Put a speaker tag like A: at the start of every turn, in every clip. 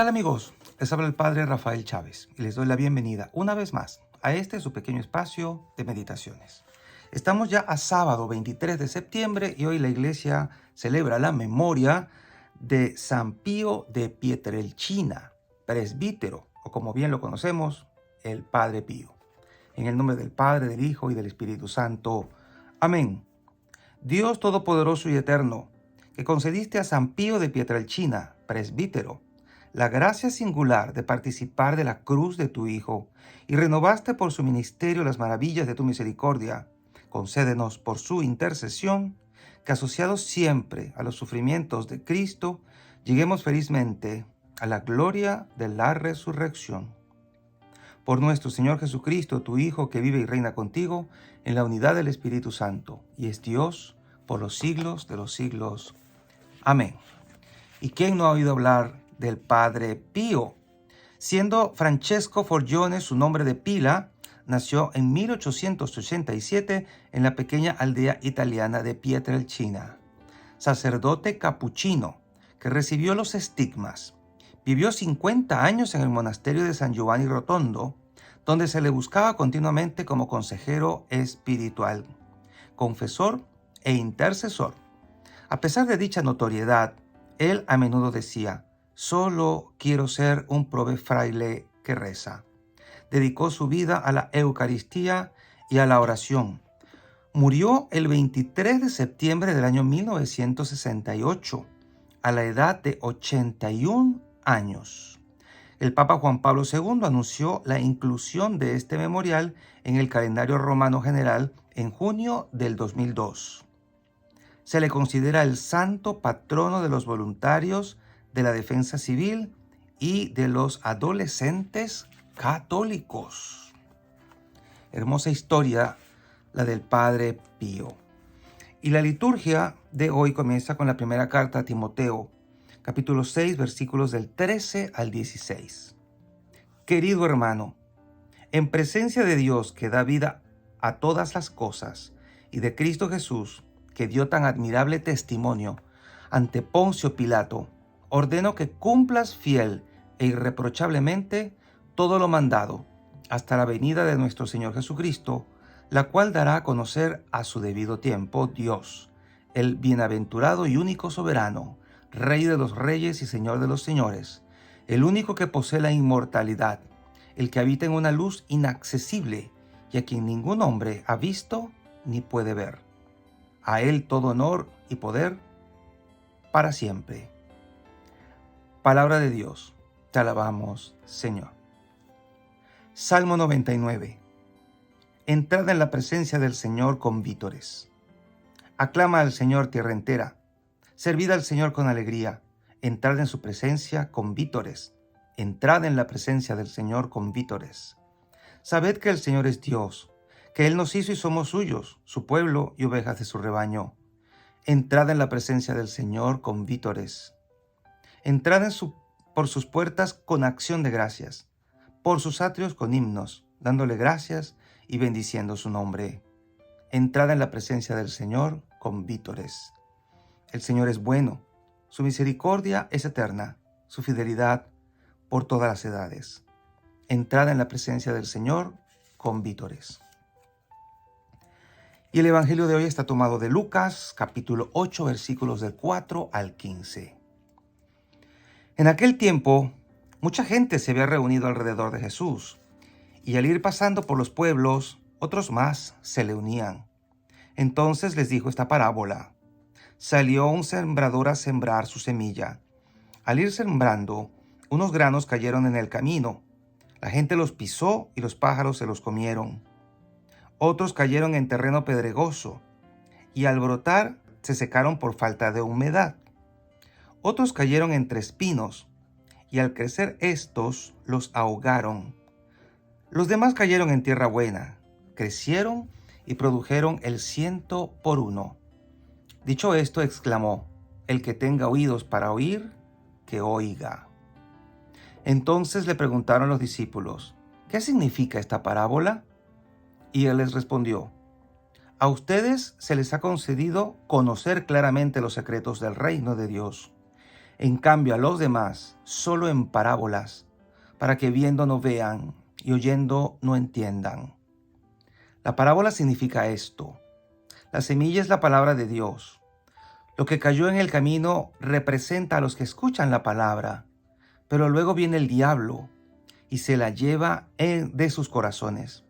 A: tal amigos? Les habla el Padre Rafael Chávez y les doy la bienvenida una vez más a este su pequeño espacio de meditaciones. Estamos ya a sábado 23 de septiembre y hoy la iglesia celebra la memoria de San Pío de Pietrelcina, presbítero, o como bien lo conocemos, el Padre Pío. En el nombre del Padre, del Hijo y del Espíritu Santo. Amén. Dios Todopoderoso y Eterno, que concediste a San Pío de Pietrelcina, presbítero, la gracia singular de participar de la cruz de tu Hijo y renovaste por su ministerio las maravillas de tu misericordia, concédenos por su intercesión que, asociados siempre a los sufrimientos de Cristo, lleguemos felizmente a la gloria de la resurrección. Por nuestro Señor Jesucristo, tu Hijo, que vive y reina contigo en la unidad del Espíritu Santo, y es Dios por los siglos de los siglos. Amén. ¿Y quién no ha oído hablar del Padre Pío? Siendo Francesco Forgione su nombre de pila, nació en 1887 en la pequeña aldea italiana de Pietrelcina. Sacerdote capuchino que recibió los estigmas. Vivió 50 años en el monasterio de San Giovanni Rotondo, donde se le buscaba continuamente como consejero espiritual, confesor e intercesor. A pesar de dicha notoriedad, él a menudo decía: «Solo quiero ser un prove fraile que reza». Dedicó su vida a la Eucaristía y a la oración. Murió el 23 de septiembre del año 1968, a la edad de 81 años. El Papa Juan Pablo II anunció la inclusión de este memorial en el calendario romano general en junio del 2002. Se le considera el santo patrono de los voluntarios de la defensa civil y de los adolescentes católicos. Hermosa historia la del Padre Pío. Y la liturgia de hoy comienza con la primera carta a Timoteo, capítulo 6, versículos del 13 al 16. Querido hermano, en presencia de Dios que da vida a todas las cosas y de Cristo Jesús, que dio tan admirable testimonio ante Poncio Pilato, ordeno que cumplas fiel e irreprochablemente todo lo mandado hasta la venida de nuestro Señor Jesucristo, la cual dará a conocer a su debido tiempo Dios, el bienaventurado y único soberano, Rey de los reyes y Señor de los señores, el único que posee la inmortalidad, el que habita en una luz inaccesible y a quien ningún hombre ha visto ni puede ver. A Él todo honor y poder para siempre. Palabra de Dios, te alabamos, Señor. Salmo 99. Entrad en la presencia del Señor con vítores. Aclama al Señor tierra entera. Servid al Señor con alegría. Entrad en su presencia con vítores. Entrad en la presencia del Señor con vítores. Sabed que el Señor es Dios, que Él nos hizo y somos suyos, su pueblo y ovejas de su rebaño. Entrad en la presencia del Señor con vítores. Entrad por sus puertas con acción de gracias, por sus atrios con himnos, dándole gracias y bendiciendo su nombre. Entrad en la presencia del Señor con vítores. El Señor es bueno, su misericordia es eterna, su fidelidad por todas las edades. Entrad en la presencia del Señor con vítores. Y el Evangelio de hoy está tomado de Lucas, capítulo 8, versículos del 4 al 15. En aquel tiempo, mucha gente se había reunido alrededor de Jesús, y al ir pasando por los pueblos, otros más se le unían. Entonces les dijo esta parábola: Salió un sembrador a sembrar su semilla. Al ir sembrando, unos granos cayeron en el camino. La gente los pisó y los pájaros se los comieron. Otros cayeron en terreno pedregoso, y al brotar se secaron por falta de humedad. Otros cayeron entre espinos, y al crecer estos los ahogaron. Los demás cayeron en tierra buena, crecieron y produjeron el 100 por 1. Dicho esto, exclamó: El que tenga oídos para oír, que oiga. Entonces le preguntaron los discípulos: ¿Qué significa esta parábola? Y él les respondió: A ustedes se les ha concedido conocer claramente los secretos del reino de Dios. En cambio, a los demás, solo en parábolas, para que viendo no vean y oyendo no entiendan. La parábola significa esto. La semilla es la palabra de Dios. Lo que cayó en el camino representa a los que escuchan la palabra, pero luego viene el diablo y se la lleva de sus corazones,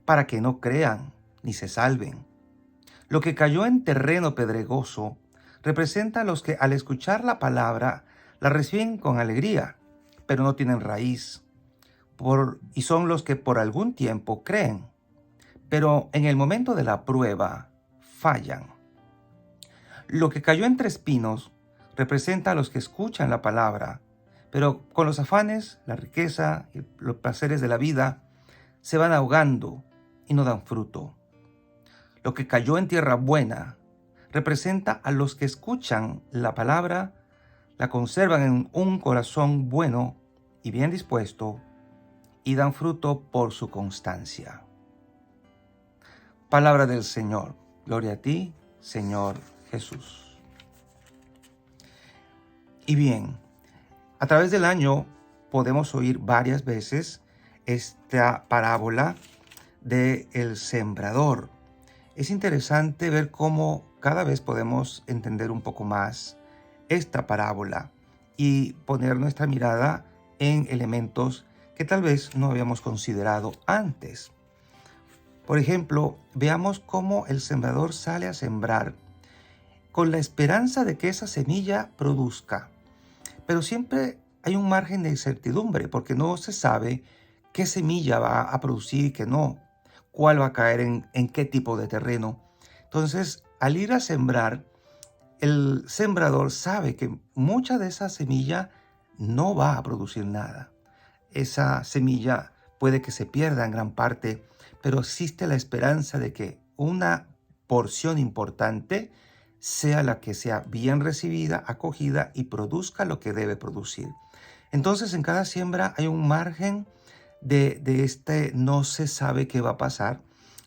A: para que no crean ni se salven. Lo que cayó en terreno pedregoso representa a los que al escuchar la palabra la reciben con alegría, pero no tienen raíz, y son los que por algún tiempo creen, pero en el momento de la prueba fallan. Lo que cayó entre espinos representa a los que escuchan la palabra, pero con los afanes, la riqueza y los placeres de la vida se van ahogando y no dan fruto. Lo que cayó en tierra buena representa a los que escuchan la palabra, la conservan en un corazón bueno y bien dispuesto y dan fruto por su constancia. Palabra del Señor. Gloria a ti, Señor Jesús. Y bien, a través del año podemos oír varias veces esta parábola del sembrador. Es interesante ver cómo cada vez podemos entender un poco más esta parábola y poner nuestra mirada en elementos que tal vez no habíamos considerado antes. Por ejemplo, veamos cómo el sembrador sale a sembrar con la esperanza de que esa semilla produzca. Pero siempre hay un margen de incertidumbre porque no se sabe qué semilla va a producir y qué no, cuál va a caer en qué tipo de terreno. Entonces, al ir a sembrar, el sembrador sabe que mucha de esa semilla no va a producir nada. Esa semilla puede que se pierda en gran parte, pero existe la esperanza de que una porción importante sea la que sea bien recibida, acogida y produzca lo que debe producir. Entonces, en cada siembra hay un margen de este no se sabe qué va a pasar,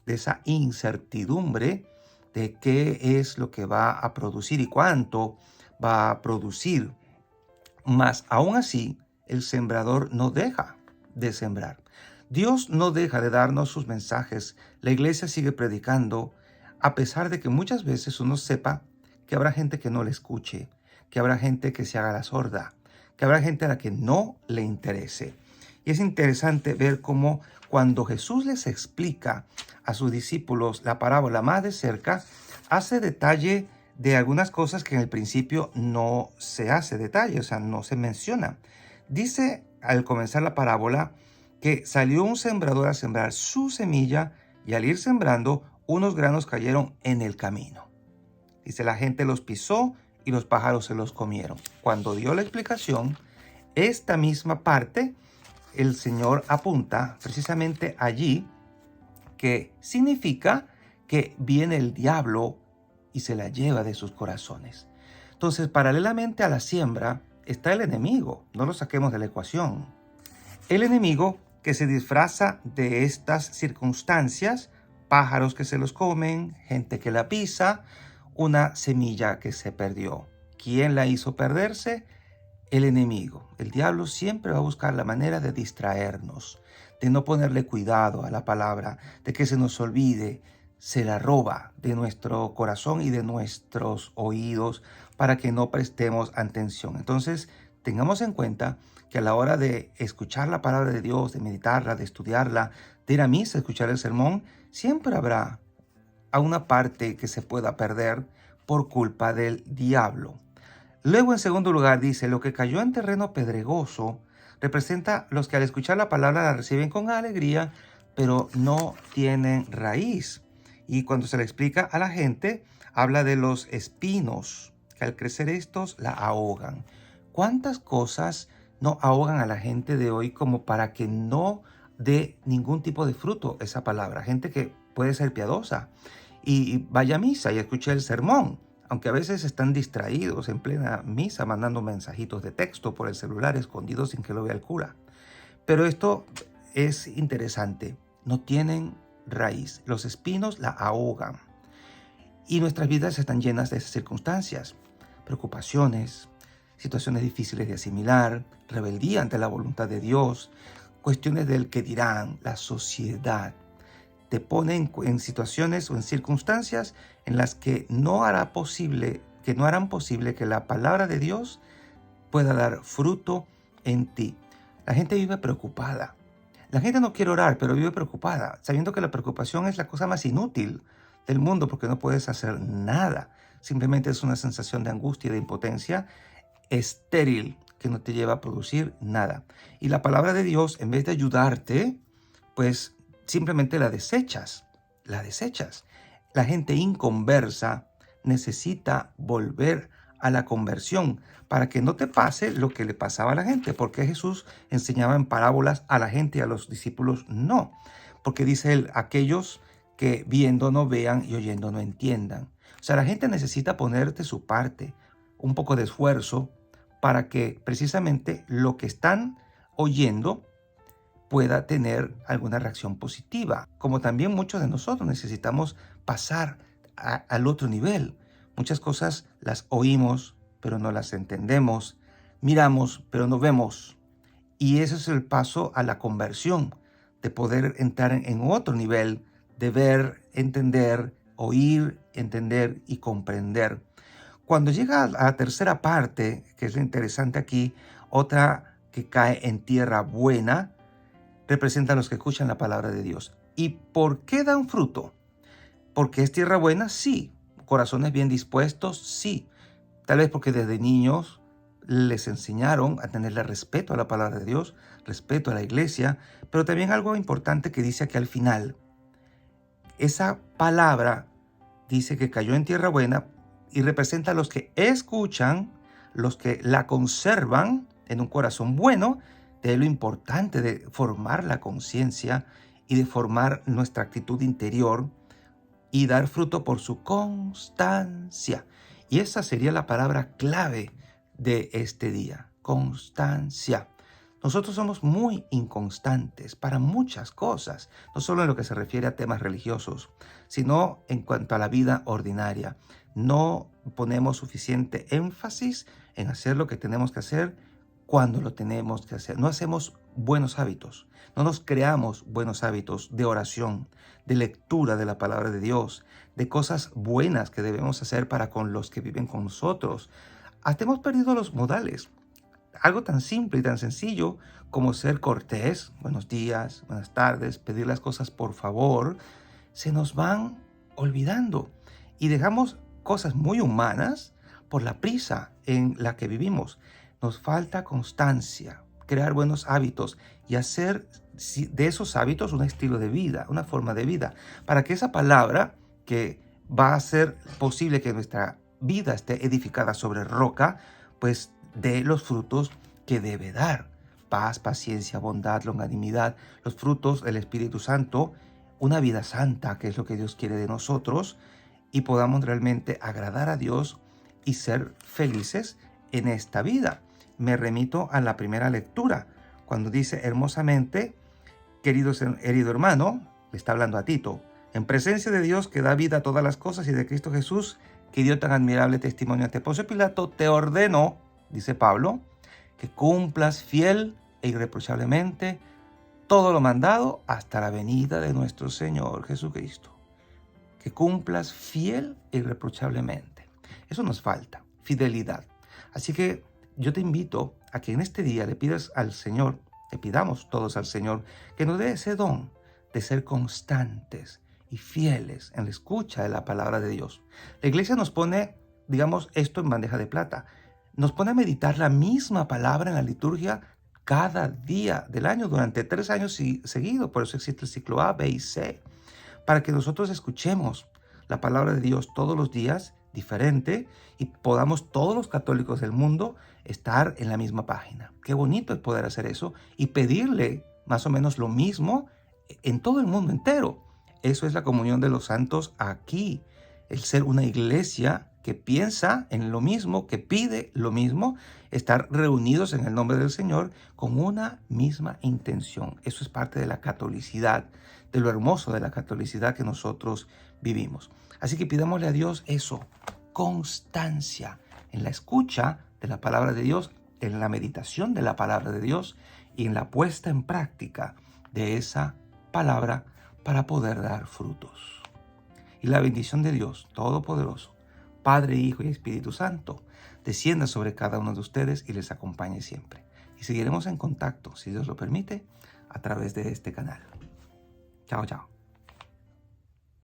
A: de esa incertidumbre de qué es lo que va a producir y cuánto va a producir. Mas aún así, el sembrador no deja de sembrar. Dios no deja de darnos sus mensajes. La iglesia sigue predicando, a pesar de que muchas veces uno sepa que habrá gente que no le escuche, que habrá gente que se haga la sorda, que habrá gente a la que no le interese. Y es interesante ver cómo cuando Jesús les explica a sus discípulos la parábola más de cerca, hace detalle de algunas cosas que en el principio no se hace detalle, o sea, no se menciona. Dice al comenzar la parábola que salió un sembrador a sembrar su semilla y al ir sembrando, unos granos cayeron en el camino. Dice, la gente los pisó y los pájaros se los comieron. Cuando dio la explicación, esta misma parte, el Señor apunta precisamente allí, que significa que viene el diablo y se la lleva de sus corazones. Entonces, paralelamente a la siembra está el enemigo, no lo saquemos de la ecuación. El enemigo que se disfraza de estas circunstancias, pájaros que se los comen, gente que la pisa, una semilla que se perdió. ¿Quién la hizo perderse? El enemigo. El diablo siempre va a buscar la manera de distraernos, de no ponerle cuidado a la palabra, de que se nos olvide. Se la roba de nuestro corazón y de nuestros oídos para que no prestemos atención. Entonces, tengamos en cuenta que a la hora de escuchar la palabra de Dios, de meditarla, de estudiarla, de ir a misa, escuchar el sermón, siempre habrá a una parte que se pueda perder por culpa del diablo. Luego, en segundo lugar, dice, lo que cayó en terreno pedregoso representa los que al escuchar la palabra la reciben con alegría, pero no tienen raíz. Y cuando se le explica a la gente, habla de los espinos, que al crecer estos la ahogan. ¿Cuántas cosas no ahogan a la gente de hoy como para que no dé ningún tipo de fruto esa palabra? Gente que puede ser piadosa y vaya a misa y escuche el sermón, aunque a veces están distraídos en plena misa mandando mensajitos de texto por el celular escondidos sin que lo vea el cura. Pero esto es interesante. No tienen raíz. Los espinos la ahogan. Y nuestras vidas están llenas de esas circunstancias. Preocupaciones, situaciones difíciles de asimilar, rebeldía ante la voluntad de Dios, cuestiones del que dirán, la sociedad. Te pone en situaciones o en circunstancias en las que no harán posible que la palabra de Dios pueda dar fruto en ti. La gente vive preocupada. La gente no quiere orar, pero vive preocupada, sabiendo que la preocupación es la cosa más inútil del mundo porque no puedes hacer nada. Simplemente es una sensación de angustia y de impotencia estéril que no te lleva a producir nada. Y la palabra de Dios, en vez de ayudarte, pues simplemente la desechas. La desechas. La gente inconversa necesita volver a la conversión para que no te pase lo que le pasaba a la gente, porque Jesús enseñaba en parábolas a la gente y a los discípulos no, porque dice él, aquellos que viendo no vean y oyendo no entiendan. O sea, la gente necesita ponerte su parte, un poco de esfuerzo para que precisamente lo que están oyendo pueda tener alguna reacción positiva, como también muchos de nosotros necesitamos pasar al otro nivel. Muchas cosas las oímos, pero no las entendemos, miramos, pero no vemos. Y ese es el paso a la conversión, de poder entrar en otro nivel, de ver, entender, oír, entender y comprender. Cuando llega a la tercera parte, que es lo interesante aquí, otra que cae en tierra buena, representa a los que escuchan la palabra de Dios. ¿Y por qué dan fruto? ¿Porque es tierra buena? Sí. ¿Corazones bien dispuestos? Sí. Tal vez porque desde niños les enseñaron a tenerle respeto a la palabra de Dios, respeto a la iglesia, pero también algo importante que dice aquí al final. Esa palabra dice que cayó en tierra buena y representa a los que escuchan, los que la conservan en un corazón bueno. De lo importante de formar la conciencia y de formar nuestra actitud interior y dar fruto por su constancia. Y esa sería la palabra clave de este día, constancia. Nosotros somos muy inconstantes para muchas cosas, no solo en lo que se refiere a temas religiosos, sino en cuanto a la vida ordinaria. No ponemos suficiente énfasis en hacer lo que tenemos que hacer cuando lo tenemos que hacer. No hacemos buenos hábitos, no nos creamos buenos hábitos de oración, de lectura de la palabra de Dios, de cosas buenas que debemos hacer para con los que viven con nosotros. Hasta hemos perdido los modales. Algo tan simple y tan sencillo como ser cortés, buenos días, buenas tardes, pedir las cosas por favor, se nos van olvidando y dejamos cosas muy humanas por la prisa en la que vivimos. Nos falta constancia, crear buenos hábitos y hacer de esos hábitos un estilo de vida, una forma de vida, para que esa palabra que va a hacer posible que nuestra vida esté edificada sobre roca, pues dé los frutos que debe dar. Paz, paciencia, bondad, longanimidad, los frutos del Espíritu Santo, una vida santa, que es lo que Dios quiere de nosotros, y podamos realmente agradar a Dios y ser felices en esta vida. Me remito a la primera lectura, cuando dice hermosamente, querido hermano, le está hablando a Tito, en presencia de Dios que da vida a todas las cosas y de Cristo Jesús, que dio tan admirable testimonio ante Poncio Pilato, te ordeno, dice Pablo, que cumplas fiel e irreprochablemente todo lo mandado hasta la venida de nuestro Señor Jesucristo. Que cumplas fiel e irreprochablemente. Eso nos falta, fidelidad. Así que yo te invito a que en este día le pidas al Señor, le pidamos todos al Señor, que nos dé ese don de ser constantes y fieles en la escucha de la palabra de Dios. La iglesia nos pone, digamos, esto en bandeja de plata. Nos pone a meditar la misma palabra en la liturgia cada día del año durante 3 años seguidos. Por eso existe el ciclo A, B y C. Para que nosotros escuchemos la palabra de Dios todos los días, diferente, y podamos todos los católicos del mundo estar en la misma página. Qué bonito es poder hacer eso y pedirle más o menos lo mismo en todo el mundo entero. Eso es la comunión de los santos aquí, el ser una iglesia que piensa en lo mismo, que pide lo mismo, estar reunidos en el nombre del Señor con una misma intención. Eso es parte de la catolicidad, de lo hermoso de la catolicidad que nosotros vivimos. Así que pidámosle a Dios eso, constancia en la escucha de la palabra de Dios, en la meditación de la palabra de Dios y en la puesta en práctica de esa palabra para poder dar frutos. Y la bendición de Dios Todopoderoso, Padre, Hijo y Espíritu Santo, descienda sobre cada uno de ustedes y les acompañe siempre. Y seguiremos en contacto, si Dios lo permite, a través de este canal. Chao, chao.